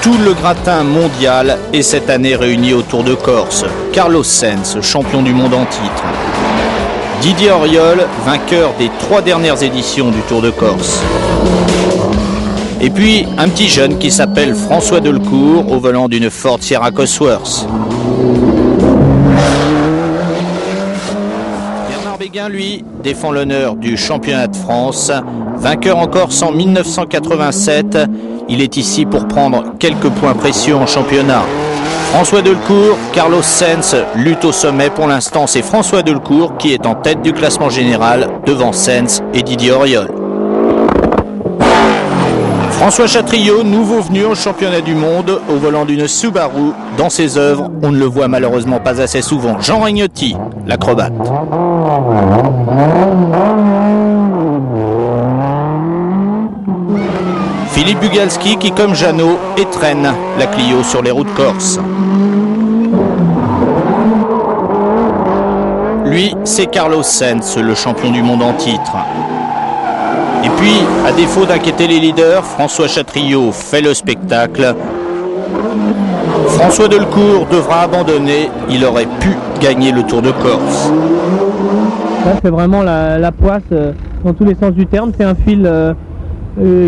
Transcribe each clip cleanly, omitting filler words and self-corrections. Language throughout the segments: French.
Tout le gratin mondial est cette année réuni autour de Corse. Carlos Sainz, champion du monde en titre. Didier Auriol, vainqueur des 3 dernières éditions du Tour de Corse. Et puis, un petit jeune qui s'appelle François Delcourt, au volant d'une Ford Sierra Cosworth. Bernard Béguin, lui, défend l'honneur du championnat de France. Vainqueur en Corse en 1987, il est ici pour prendre quelques points précieux en championnat. François Delcourt, Carlos Sainz lutte au sommet. Pour l'instant, c'est François Delcourt qui est en tête du classement général devant Sainz et Didier Auriol. François Chatriot, nouveau venu au championnat du monde au volant d'une Subaru. Dans ses œuvres, on ne le voit malheureusement pas assez souvent. Jean Regnotti, l'acrobate. Philippe Bugalski qui, comme Jeannot, étrenne la Clio sur les routes corses. Lui, c'est Carlos Sainz, le champion du monde en titre. Et puis, à défaut d'inquiéter les leaders, François Chatriot fait le spectacle. François Delcourt devra abandonner. Il aurait pu gagner le Tour de Corse. Là, c'est vraiment la poisse dans tous les sens du terme. C'est un fil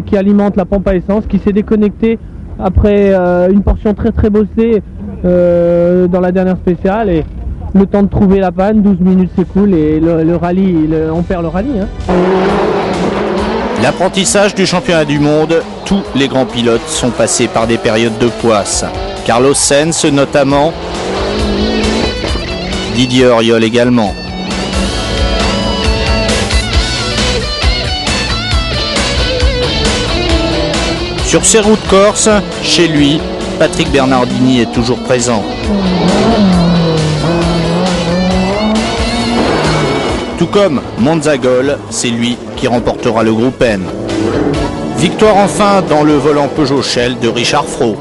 qui alimente la pompe à essence, qui s'est déconnecté après une portion très très bossée dans la dernière spéciale. Et le temps de trouver la panne, 12 minutes s'écoulent et le rallye, on perd le rallye. L'apprentissage du championnat du monde, tous les grands pilotes sont passés par des périodes de poisse. Carlos Sainz notamment, Didier Auriol également. Sur ces routes corses, chez lui, Patrick Bernardini est toujours présent. Tout comme Monzagol, c'est lui qui remportera le groupe N. Victoire enfin dans le volant Peugeot Shell de Richard Fro.